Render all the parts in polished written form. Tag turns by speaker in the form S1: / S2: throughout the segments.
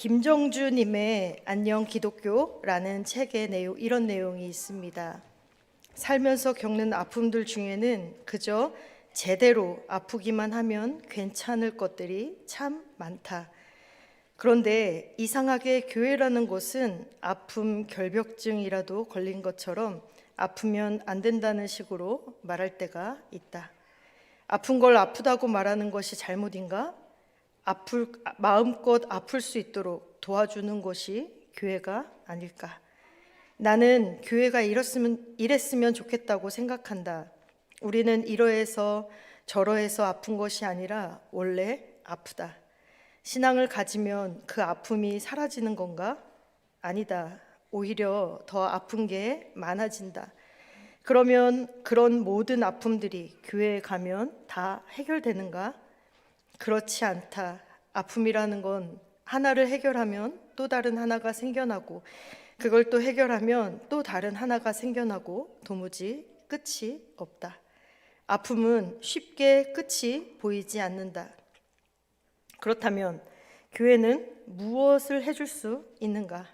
S1: 김정주님의 안녕 기독교라는 책의 내용, 이런 내용이 있습니다. 살면서 겪는 아픔들 중에는 그저 제대로 아프기만 하면 괜찮을 것들이 참 많다. 그런데 이상하게 교회라는 곳은 아픔 결벽증이라도 걸린 것처럼 아프면 안 된다는 식으로 말할 때가 있다. 아픈 걸 아프다고 말하는 것이 잘못인가? 마음껏 아플 수 있도록 도와주는 것이 교회가 아닐까? 나는 교회가 이랬으면 좋겠다고 생각한다. 우리는 이러해서 저러해서 아픈 것이 아니라 원래 아프다. 신앙을 가지면 그 아픔이 사라지는 건가? 아니다. 오히려 더 아픈 게 많아진다. 그러면 그런 모든 아픔들이 교회에 가면 다 해결되는가? 그렇지 않다. 아픔이라는 건 하나를 해결하면 또 다른 하나가 생겨나고, 그걸 또 해결하면 또 다른 하나가 생겨나고, 도무지 끝이 없다. 아픔은 쉽게 끝이 보이지 않는다. 그렇다면 교회는 무엇을 해줄 수 있는가?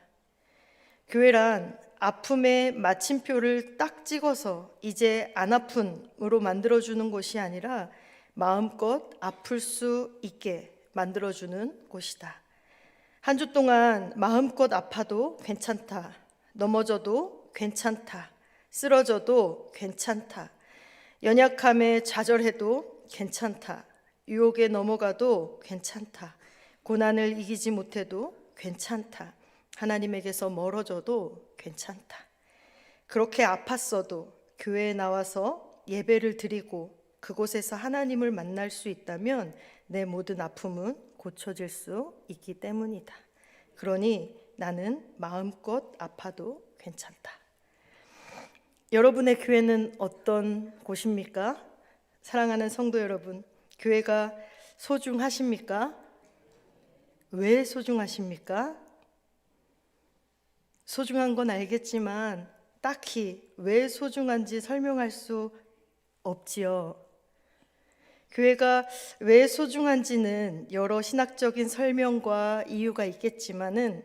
S1: 교회란 아픔의 마침표를 딱 찍어서 이제 안 아픔으로 만들어주는 곳이 아니라 마음껏 아플 수 있게 만들어주는 곳이다. 한 주 동안 마음껏 아파도 괜찮다. 넘어져도 괜찮다. 쓰러져도 괜찮다. 연약함에 좌절해도 괜찮다. 유혹에 넘어가도 괜찮다. 고난을 이기지 못해도 괜찮다. 하나님에게서 멀어져도 괜찮다. 그렇게 아팠어도 교회에 나와서 예배를 드리고 그곳에서 하나님을 만날 수 있다면 내 모든 아픔은 고쳐질 수 있기 때문이다. 그러니 나는 마음껏 아파도 괜찮다. 여러분의 교회는 어떤 곳입니까? 사랑하는 성도 여러분, 교회가 소중하십니까? 왜 소중하십니까? 소중한 건 알겠지만 딱히 왜 소중한지 설명할 수 없지요. 교회가 왜 소중한지는 여러 신학적인 설명과 이유가 있겠지만은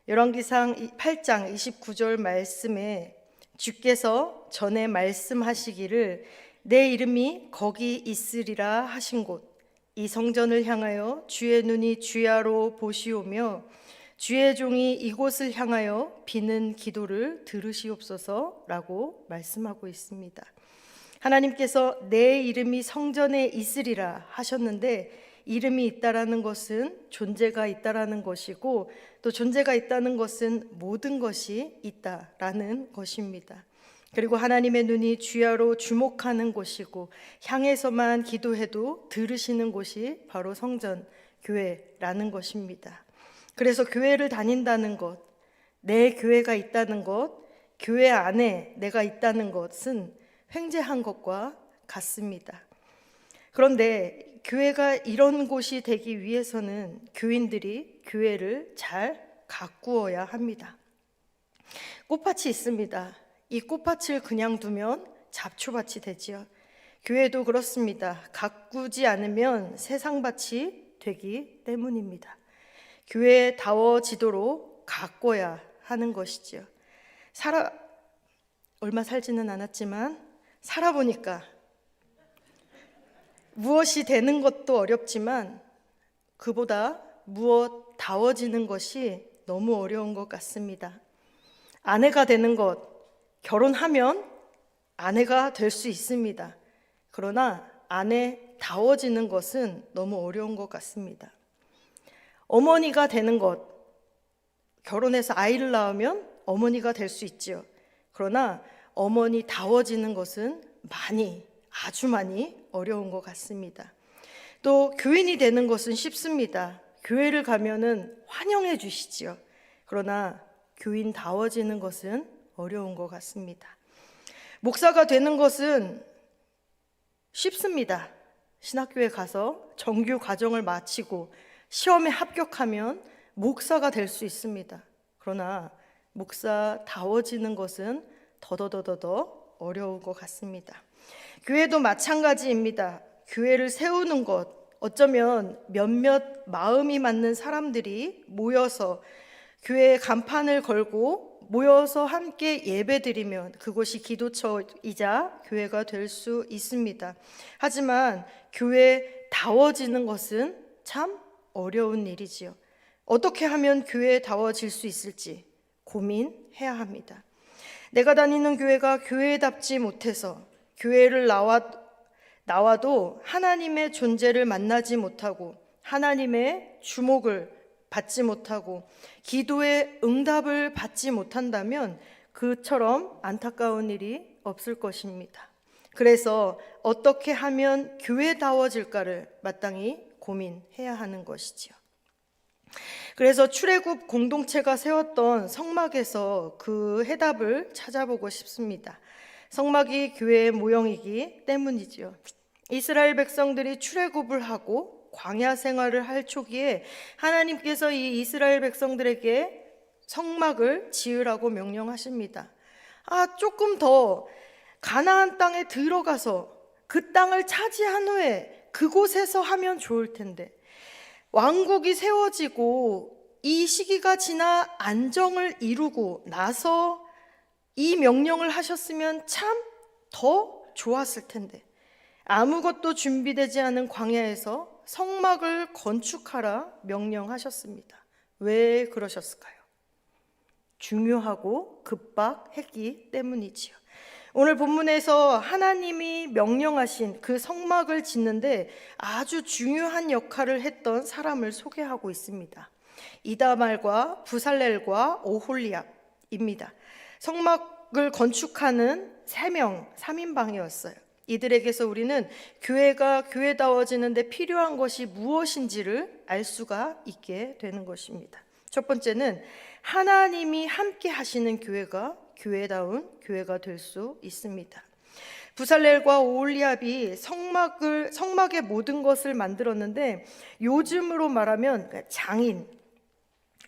S1: 열왕기상 8장 29절 말씀에 주께서 전에 말씀하시기를 내 이름이 거기 있으리라 하신 곳, 이 성전을 향하여 주의 눈이 주야로 보시오며 주의 종이 이곳을 향하여 비는 기도를 들으시옵소서라고 말씀하고 있습니다. 하나님께서 내 이름이 성전에 있으리라 하셨는데, 이름이 있다라는 것은 존재가 있다라는 것이고, 또 존재가 있다는 것은 모든 것이 있다라는 것입니다. 그리고 하나님의 눈이 주야로 주목하는 곳이고 향해서만 기도해도 들으시는 곳이 바로 성전, 교회라는 것입니다. 그래서 교회를 다닌다는 것, 내 교회가 있다는 것, 교회 안에 내가 있다는 것은 횡재한 것과 같습니다. 그런데 교회가 이런 곳이 되기 위해서는 교인들이 교회를 잘 가꾸어야 합니다. 꽃밭이 있습니다. 이 꽃밭을 그냥 두면 잡초밭이 되지요. 교회도 그렇습니다. 가꾸지 않으면 세상밭이 되기 때문입니다. 교회다워지도록 가꿔야 하는 것이지요. 얼마 살지는 않았지만 살아보니까 무엇이 되는 것도 어렵지만 그보다 다워지는 것이 너무 어려운 것 같습니다. 아내가 되는 것, 결혼하면 아내가 될 수 있습니다. 그러나 아내다워지는 것은 너무 어려운 것 같습니다. 어머니가 되는 것, 결혼해서 아이를 낳으면 어머니가 될 수 있지요. 그러나 어머니다워지는 것은 아주 많이 어려운 것 같습니다. 또 교인이 되는 것은 쉽습니다. 교회를 가면은 환영해 주시지요. 그러나 교인다워지는 것은 어려운 것 같습니다. 목사가 되는 것은 쉽습니다. 신학교에 가서 정규 과정을 마치고 시험에 합격하면 목사가 될 수 있습니다. 그러나 목사다워지는 것은 더더더더 어려운 것 같습니다. 교회도 마찬가지입니다. 교회를 세우는 것, 어쩌면 몇몇 마음이 맞는 사람들이 모여서 교회에 간판을 걸고 모여서 함께 예배드리면 그곳이 기도처이자 교회가 될 수 있습니다. 하지만 교회다워지는 것은 참 어려운 일이지요. 어떻게 하면 교회다워질 수 있을지 고민해야 합니다. 내가 다니는 교회가 교회답지 못해서 교회를 나와도 하나님의 존재를 만나지 못하고 하나님의 주목을 받지 못하고 기도의 응답을 받지 못한다면 그처럼 안타까운 일이 없을 것입니다. 그래서 어떻게 하면 교회다워질까를 마땅히 고민해야 하는 것이지요. 그래서 출애굽 공동체가 세웠던 성막에서 그 해답을 찾아보고 싶습니다. 성막이 교회의 모형이기 때문이지요. 이스라엘 백성들이 출애굽을 하고 광야 생활을 할 초기에 하나님께서 이 이스라엘 백성들에게 성막을 지으라고 명령하십니다. 조금 더 가나안 땅에 들어가서 그 땅을 차지한 후에 그곳에서 하면 좋을 텐데, 왕국이 세워지고 이 시기가 지나 안정을 이루고 나서 이 명령을 하셨으면 참 더 좋았을 텐데, 아무것도 준비되지 않은 광야에서 성막을 건축하라 명령하셨습니다. 왜 그러셨을까요? 중요하고 급박했기 때문이지요. 오늘 본문에서 하나님이 명령하신 그 성막을 짓는데 아주 중요한 역할을 했던 사람을 소개하고 있습니다. 이다말과 부살렐과 오홀리압입니다. 성막을 건축하는 3명, 3인방이었어요. 이들에게서 우리는 교회가 교회다워지는 데 필요한 것이 무엇인지를 알 수가 있게 되는 것입니다. 첫 번째는 하나님이 함께 하시는 교회가 교회다운 교회가 될 수 있습니다. 부살렐과 오홀리압이 성막의 모든 것을 만들었는데 요즘으로 말하면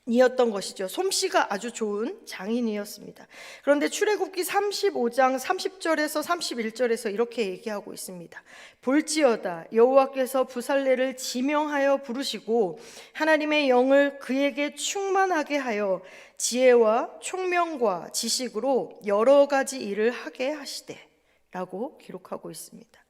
S1: 장인이었던 것이죠. 솜씨가 아주 좋은 장인이었습니다. 그런데 출애굽기 35장 30절에서 31절에서 이렇게 얘기하고 있습니다. 볼지어다 여호와께서 부살렐을 지명하여 부르시고 하나님의 영을 그에게 충만하게 하여 지혜와 총명과 지식으로 여러 가지 일을 하게 하시되 라고 기록하고 있습니다.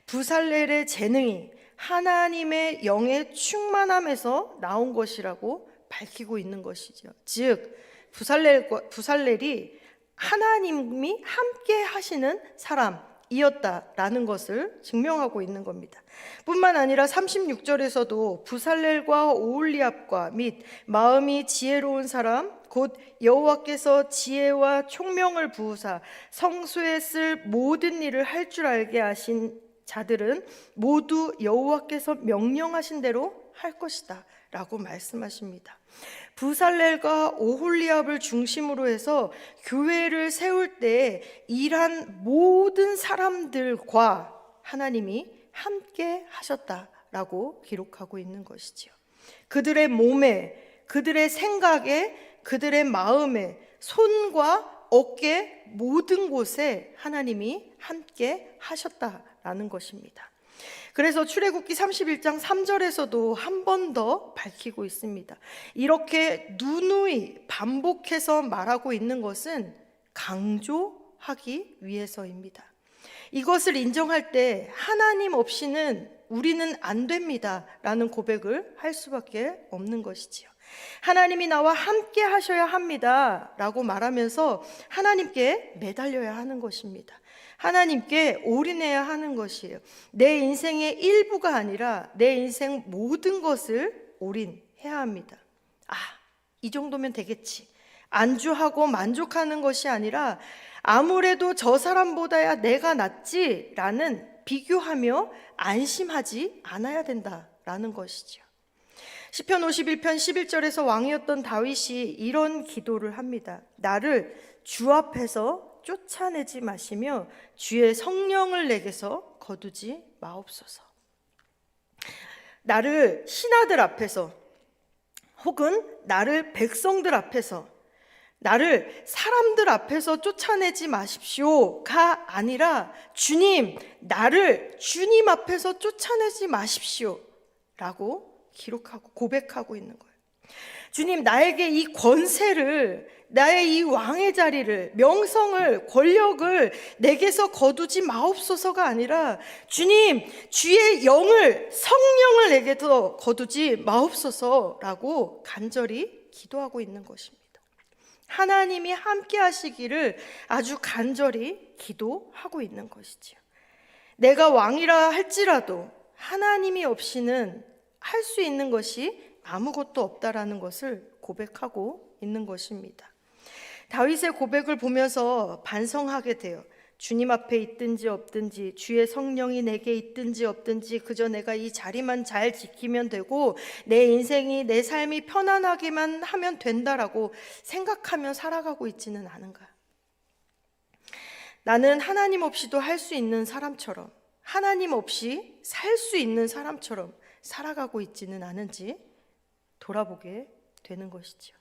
S1: 부살렐의 재능이 하나님의 영의 충만함에서 나온 것이라고 밝히고 있는 것이죠. 즉 부살렐이 하나님이 함께 하시는 사람이었다라는 것을 증명하고 있는 겁니다. 뿐만 아니라 36절에서도 부살렐과 오홀리압과 및 마음이 지혜로운 사람 곧 여호와께서 지혜와 총명을 부으사 성소에 쓸 모든 일을 할 줄 알게 하신 자들은 모두 여호와께서 명령하신 대로 할 것이다 라고 말씀하십니다. 부살렐과 오홀리압을 중심으로 해서 교회를 세울 때 일한 모든 사람들과 하나님이 함께 하셨다라고 기록하고 있는 것이지요. 그들의 몸에, 그들의 생각에, 그들의 마음에, 손과 어깨 모든 곳에 하나님이 함께 하셨다라는 것입니다. 그래서 출애굽기 31장 3절에서도 한 번 더 밝히고 있습니다. 이렇게 누누이 반복해서 말하고 있는 것은 강조하기 위해서입니다. 이것을 인정할 때 하나님 없이는 우리는 안 됩니다 라는 고백을 할 수밖에 없는 것이지요. 하나님이 나와 함께 하셔야 합니다 라고 말하면서 하나님께 매달려야 하는 것입니다. 하나님께 올인해야 하는 것이에요. 내 인생의 일부가 아니라 내 인생 모든 것을 올인해야 합니다. 이 정도면 되겠지. 안주하고 만족하는 것이 아니라 아무래도 저 사람보다야 내가 낫지 라는 비교하며 안심하지 않아야 된다라는 것이죠. 시편 51편 11절에서 왕이었던 다윗이 이런 기도를 합니다. 나를 주 앞에서 쫓아내지 마시며 주의 성령을 내게서 거두지 마옵소서. 나를 신하들 앞에서 혹은 나를 백성들 앞에서 나를 사람들 앞에서 쫓아내지 마십시오가 아니라 주님, 나를 주님 앞에서 쫓아내지 마십시오 라고 기록하고 고백하고 있는 거예요. 주님, 나에게 이 권세를, 나의 이 왕의 자리를, 명성을, 권력을 내게서 거두지 마옵소서가 아니라 주님, 주의 영을, 성령을 내게서 거두지 마옵소서라고 간절히 기도하고 있는 것입니다. 하나님이 함께 하시기를 아주 간절히 기도하고 있는 것이지요. 내가 왕이라 할지라도 하나님이 없이는 할 수 있는 것이 아무것도 없다라는 것을 고백하고 있는 것입니다. 다윗의 고백을 보면서 반성하게 돼요. 주님 앞에 있든지 없든지, 주의 성령이 내게 있든지 없든지 그저 내가 이 자리만 잘 지키면 되고 내 인생이, 내 삶이 편안하기만 하면 된다라고 생각하며 살아가고 있지는 않은가. 나는 하나님 없이도 할 수 있는 사람처럼, 하나님 없이 살 수 있는 사람처럼 살아가고 있지는 않은지 돌아보게 되는 것이죠.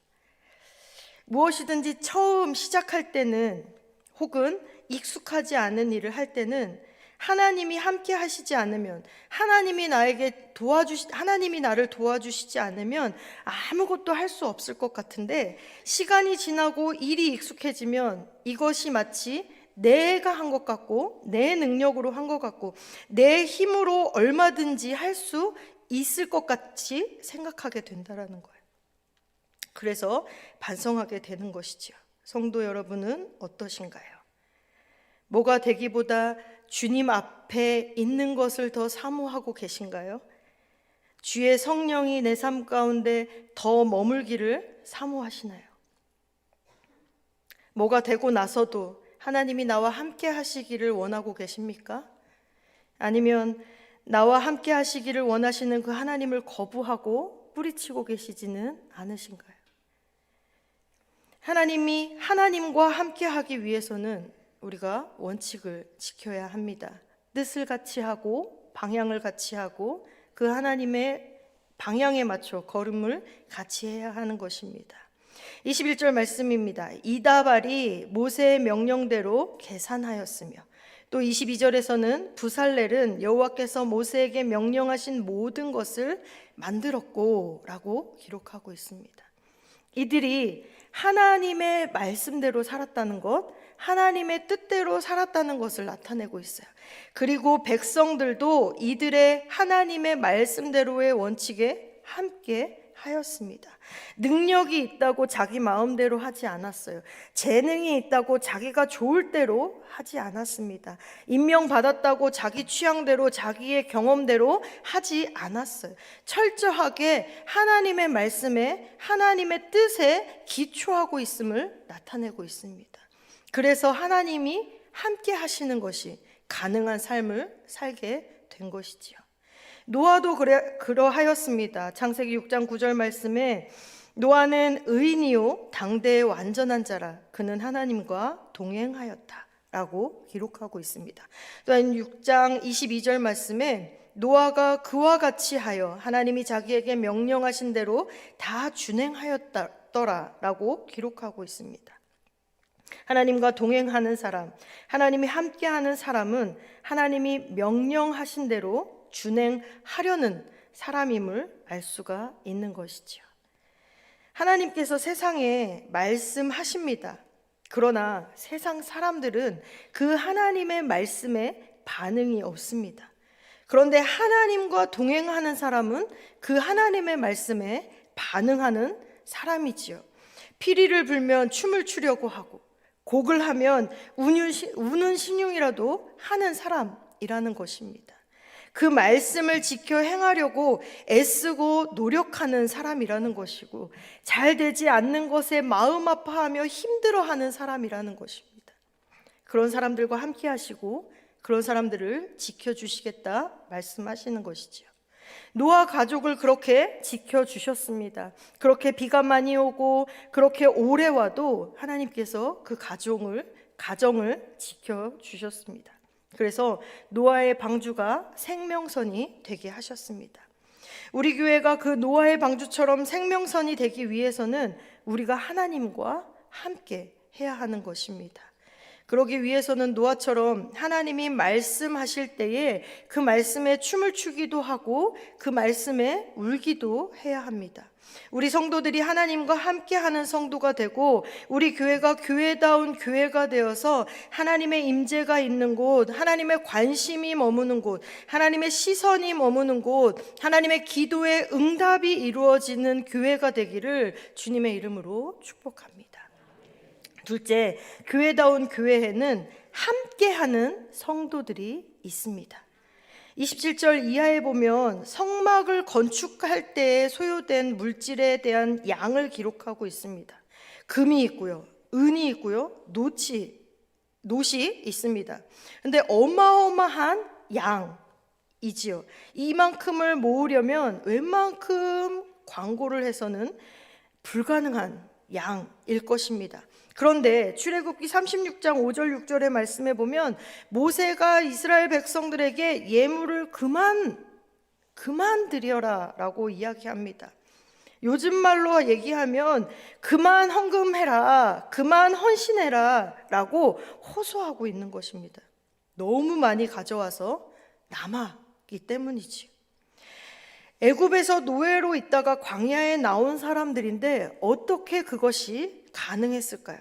S1: 무엇이든지 처음 시작할 때는, 혹은 익숙하지 않은 일을 할 때는 하나님이 함께 하시지 않으면, 하나님이 나를 도와주시지 않으면 아무것도 할 수 없을 것 같은데, 시간이 지나고 일이 익숙해지면 이것이 마치 내가 한 것 같고, 내 능력으로 한 것 같고, 내 힘으로 얼마든지 할 수 있을 것 같이 생각하게 된다라는 거예요. 그래서 반성하게 되는 것이지요. 성도 여러분은 어떠신가요? 뭐가 되기보다 주님 앞에 있는 것을 더 사모하고 계신가요? 주의 성령이 내 삶 가운데 더 머물기를 사모하시나요? 뭐가 되고 나서도 하나님이 나와 함께 하시기를 원하고 계십니까? 아니면 나와 함께 하시기를 원하시는 그 하나님을 거부하고 뿌리치고 계시지는 않으신가요? 하나님이 하나님과 함께 하기 위해서는 우리가 원칙을 지켜야 합니다. 뜻을 같이 하고 방향을 같이 하고 그 하나님의 방향에 맞춰 걸음을 같이 해야 하는 것입니다. 21절 말씀입니다. 이다발이 모세의 명령대로 계산하였으며, 또 22절에서는 부살렐은 여호와께서 모세에게 명령하신 모든 것을 만들었고 라고 기록하고 있습니다. 이들이 하나님의 말씀대로 살았다는 것, 하나님의 뜻대로 살았다는 것을 나타내고 있어요. 그리고 백성들도 이들의 하나님의 말씀대로의 원칙에 함께 하였습니다. 능력이 있다고 자기 마음대로 하지 않았어요. 재능이 있다고 자기가 좋을 대로 하지 않았습니다. 임명받았다고 자기 취향대로, 자기의 경험대로 하지 않았어요. 철저하게 하나님의 말씀에, 하나님의 뜻에 기초하고 있음을 나타내고 있습니다. 그래서 하나님이 함께 하시는 것이 가능한 삶을 살게 된 것이지요. 노아도 그러하였습니다. 창세기 6장 9절 말씀에 노아는 의인이요 당대의 완전한 자라 그는 하나님과 동행하였다 라고 기록하고 있습니다. 또한 6장 22절 말씀에 노아가 그와 같이 하여 하나님이 자기에게 명령하신 대로 다 준행하였더라 라고 기록하고 있습니다. 하나님과 동행하는 사람, 하나님이 함께하는 사람은 하나님이 명령하신 대로 준행하려는 사람임을 알 수가 있는 것이지요. 하나님께서 세상에 말씀하십니다. 그러나 세상 사람들은 그 하나님의 말씀에 반응이 없습니다. 그런데 하나님과 동행하는 사람은 그 하나님의 말씀에 반응하는 사람이지요. 피리를 불면 춤을 추려고 하고, 곡을 하면 우는 신용이라도 하는 사람이라는 것입니다. 그 말씀을 지켜 행하려고 애쓰고 노력하는 사람이라는 것이고, 잘 되지 않는 것에 마음 아파하며 힘들어하는 사람이라는 것입니다. 그런 사람들과 함께 하시고 그런 사람들을 지켜주시겠다 말씀하시는 것이지요. 노아 가족을 그렇게 지켜주셨습니다. 그렇게 비가 많이 오고 그렇게 오래 와도 하나님께서 그 가정을 지켜주셨습니다. 그래서 노아의 방주가 생명선이 되게 하셨습니다. 우리 교회가 그 노아의 방주처럼 생명선이 되기 위해서는 우리가 하나님과 함께 해야 하는 것입니다. 그러기 위해서는 노아처럼 하나님이 말씀하실 때에 그 말씀에 춤을 추기도 하고 그 말씀에 울기도 해야 합니다. 우리 성도들이 하나님과 함께하는 성도가 되고 우리 교회가 교회다운 교회가 되어서 하나님의 임재가 있는 곳, 하나님의 관심이 머무는 곳, 하나님의 시선이 머무는 곳, 하나님의 기도의 응답이 이루어지는 교회가 되기를 주님의 이름으로 축복합니다. 둘째, 교회다운 교회에는 함께하는 성도들이 있습니다. 27절 이하에 보면 성막을 건축할 때에 소요된 물질에 대한 양을 기록하고 있습니다. 금이 있고요, 은이 있고요, 노시 있습니다. 근데 어마어마한 양이지요. 이만큼을 모으려면 웬만큼 광고를 해서는 불가능한 양일 것입니다. 그런데 출애굽기 36장 5절 6절의 말씀에 보면 모세가 이스라엘 백성들에게 예물을 그만 드려라 라고 이야기합니다. 요즘 말로 얘기하면 그만 헌금해라, 그만 헌신해라 라고 호소하고 있는 것입니다. 너무 많이 가져와서 남았기 때문이지요. 애굽에서 노예로 있다가 광야에 나온 사람들인데 어떻게 그것이 가능했을까요?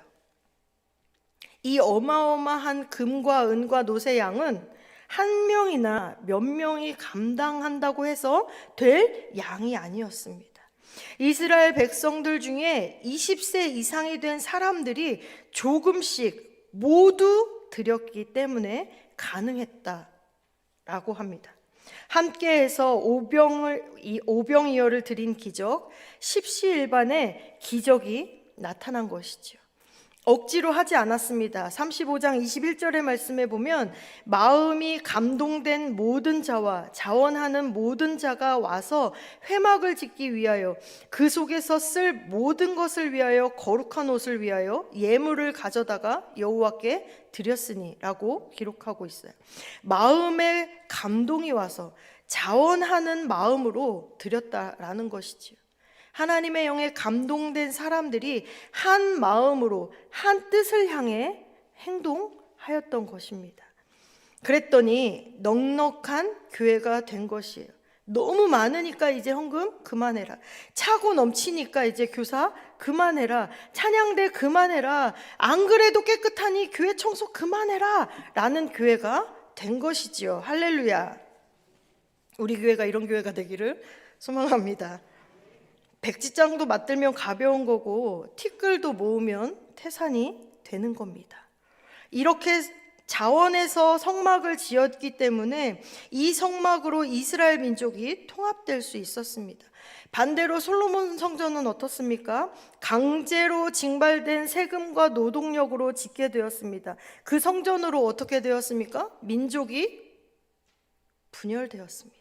S1: 이 어마어마한 금과 은과 노새 양은 한 명이나 몇 명이 감당한다고 해서 될 양이 아니었습니다. 이스라엘 백성들 중에 20세 이상이 된 사람들이 조금씩 모두 드렸기 때문에 가능했다라고 합니다. 함께해서 오병이어를 드린 기적, 십시일반의 기적이 나타난 것이죠. 억지로 하지 않았습니다. 35장 21절의 말씀에 보면 마음이 감동된 모든 자와 자원하는 모든 자가 와서 회막을 짓기 위하여 그 속에서 쓸 모든 것을 위하여 거룩한 옷을 위하여 예물을 가져다가 여호와께 드렸으니 라고 기록하고 있어요. 마음에 감동이 와서 자원하는 마음으로 드렸다라는 것이지요. 하나님의 영에 감동된 사람들이 한 마음으로 한 뜻을 향해 행동하였던 것입니다. 그랬더니 넉넉한 교회가 된 것이에요. 너무 많으니까 이제 헌금 그만해라, 차고 넘치니까 이제 교사 그만해라, 찬양대 그만해라, 안 그래도 깨끗하니 교회 청소 그만해라 라는 교회가 된 것이지요. 할렐루야. 우리 교회가 이런 교회가 되기를 소망합니다. 백지장도 맞들면 가벼운 거고 티끌도 모으면 태산이 되는 겁니다. 이렇게 자원해서 성막을 지었기 때문에 이 성막으로 이스라엘 민족이 통합될 수 있었습니다. 반대로 솔로몬 성전은 어떻습니까? 강제로 징발된 세금과 노동력으로 짓게 되었습니다. 그 성전으로 어떻게 되었습니까? 민족이 분열되었습니다.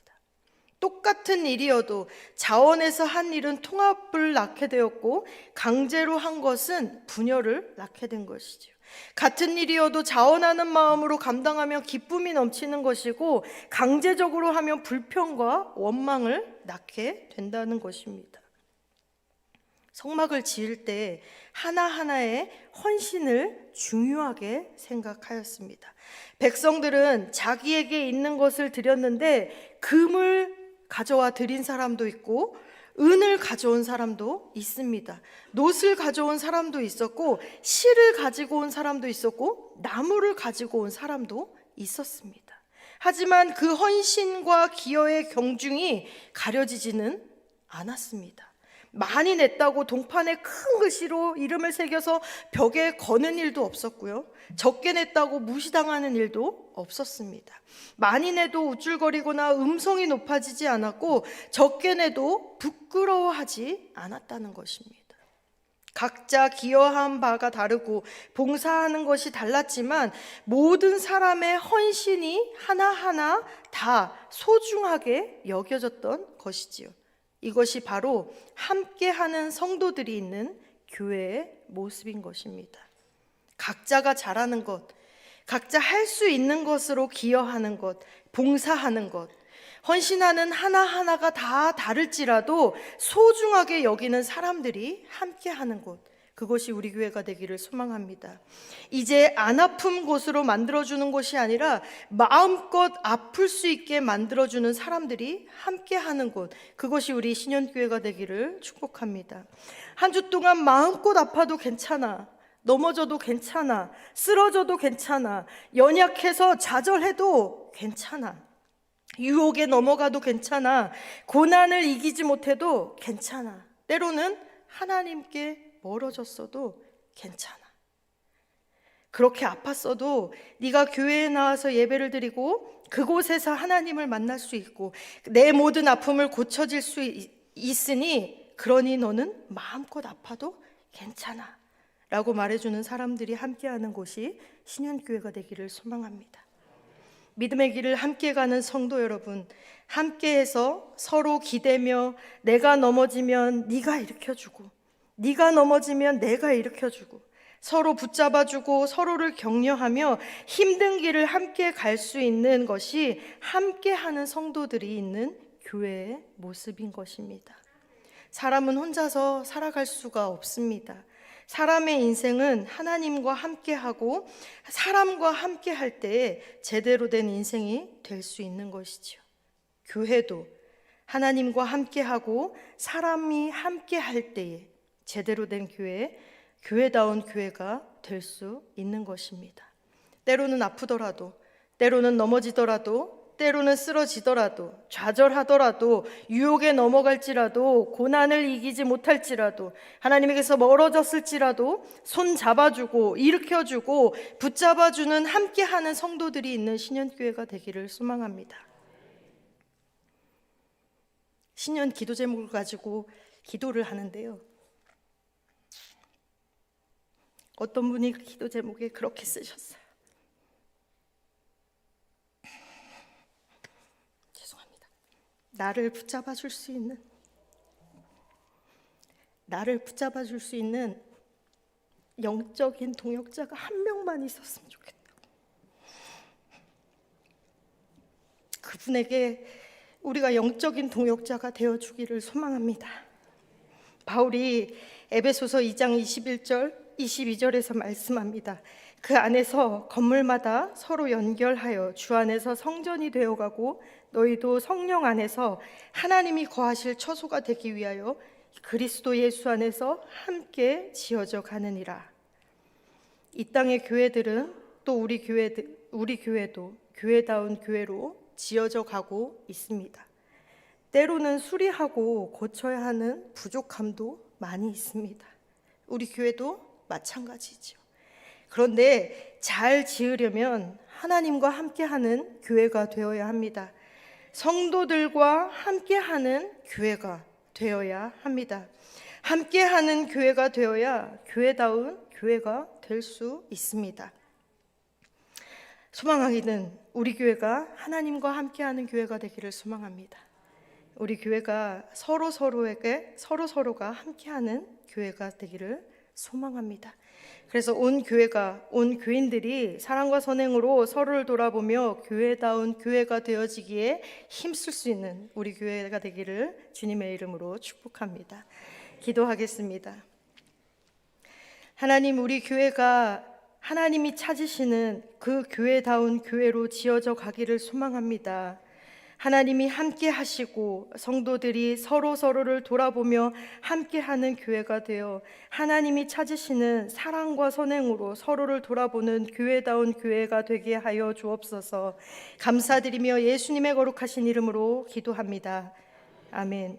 S1: 똑같은 일이어도 자원에서 한 일은 통합을 낳게 되었고 강제로 한 것은 분열을 낳게 된 것이죠. 같은 일이어도 자원하는 마음으로 감당하면 기쁨이 넘치는 것이고 강제적으로 하면 불평과 원망을 낳게 된다는 것입니다. 성막을 지을 때 하나하나의 헌신을 중요하게 생각하였습니다. 백성들은 자기에게 있는 것을 드렸는데 금을 가져와 드린 사람도 있고 은을 가져온 사람도 있습니다. 놋을 가져온 사람도 있었고 실을 가지고 온 사람도 있었고 나무를 가지고 온 사람도 있었습니다. 하지만 그 헌신과 기여의 경중이 가려지지는 않았습니다. 많이 냈다고 동판에 큰 글씨로 이름을 새겨서 벽에 거는 일도 없었고요. 적게 냈다고 무시당하는 일도 없었습니다. 많이 내도 우쭐거리거나 음성이 높아지지 않았고 적게 내도 부끄러워하지 않았다는 것입니다. 각자 기여한 바가 다르고 봉사하는 것이 달랐지만 모든 사람의 헌신이 하나하나 다 소중하게 여겨졌던 것이지요. 이것이 바로 함께하는 성도들이 있는 교회의 모습인 것입니다. 각자가 잘하는 것, 각자 할 수 있는 것으로 기여하는 것, 봉사하는 것, 헌신하는 하나하나가 다 다를지라도 소중하게 여기는 사람들이 함께하는 곳, 그것이 우리 교회가 되기를 소망합니다. 이제 안 아픈 곳으로 만들어주는 것이 아니라 마음껏 아플 수 있게 만들어주는 사람들이 함께하는 곳, 그것이 우리 신현교회가 되기를 축복합니다. 한 주 동안 마음껏 아파도 괜찮아, 넘어져도 괜찮아, 쓰러져도 괜찮아, 연약해서 좌절해도 괜찮아, 유혹에 넘어가도 괜찮아, 고난을 이기지 못해도 괜찮아, 때로는 하나님께 멀어졌어도 괜찮아. 그렇게 아팠어도 네가 교회에 나와서 예배를 드리고 그곳에서 하나님을 만날 수 있고 내 모든 아픔을 고쳐질 수 있으니, 그러니 너는 마음껏 아파도 괜찮아 라고 말해주는 사람들이 함께하는 곳이 신현교회가 되기를 소망합니다. 믿음의 길을 함께 가는 성도 여러분, 함께해서 서로 기대며 내가 넘어지면 네가 일으켜주고 네가 넘어지면 내가 일으켜주고 서로 붙잡아주고 서로를 격려하며 힘든 길을 함께 갈 수 있는 것이 함께하는 성도들이 있는 교회의 모습인 것입니다. 사람은 혼자서 살아갈 수가 없습니다. 사람의 인생은 하나님과 함께하고 사람과 함께할 때에 제대로 된 인생이 될 수 있는 것이지요. 교회도 하나님과 함께하고 사람이 함께할 때에 제대로 된 교회다운 교회가 될 수 있는 것입니다. 때로는 아프더라도, 때로는 넘어지더라도, 때로는 쓰러지더라도, 좌절하더라도, 유혹에 넘어갈지라도, 고난을 이기지 못할지라도, 하나님에게서 멀어졌을지라도 손 잡아주고 일으켜주고 붙잡아주는 함께하는 성도들이 있는 신현교회가 되기를 소망합니다. 신년 기도 제목을 가지고 기도를 하는데요, 어떤 분이 기도 제목에 그렇게 쓰셨어요. 죄송합니다. 나를 붙잡아 줄 수 있는 영적인 동역자가 한 명만 있었으면 좋겠다. 그분에게 우리가 영적인 동역자가 되어주기를 소망합니다. 바울이 에베소서 2장 21절 22절에서 말씀합니다. 그 안에서 건물마다 서로 연결하여 주 안에서 성전이 되어가고 너희도 성령 안에서 하나님이 거하실 처소가 되기 위하여 그리스도 예수 안에서 함께 지어져 가느니라. 이 땅의 교회들은 또 우리 교회도 교회다운 교회로 지어져 가고 있습니다. 때로는 수리하고 고쳐야 하는 부족함도 많이 있습니다. 우리 교회도 마찬가지죠. 그런데 잘 지으려면 하나님과 함께하는 교회가 되어야 합니다. 성도들과 함께하는 교회가 되어야 합니다. 함께하는 교회가 되어야 교회다운 교회가 될 수 있습니다. 소망하기는 우리 교회가 하나님과 함께하는 교회가 되기를 소망합니다. 우리 교회가 서로가 함께하는 교회가 되기를 소망합니다. 그래서 온 교인들이 사랑과 선행으로 서로를 돌아보며 교회다운 교회가 되어지기에 힘쓸 수 있는 우리 교회가 되기를 주님의 이름으로 축복합니다. 기도하겠습니다. 하나님, 우리 교회가 하나님이 찾으시는 그 교회다운 교회로 지어져 가기를 소망합니다. 하나님이 함께 하시고 성도들이 서로를 돌아보며 함께하는 교회가 되어 하나님이 찾으시는 사랑과 선행으로 서로를 돌아보는 교회다운 교회가 되게 하여 주옵소서. 감사드리며 예수님의 거룩하신 이름으로 기도합니다. 아멘.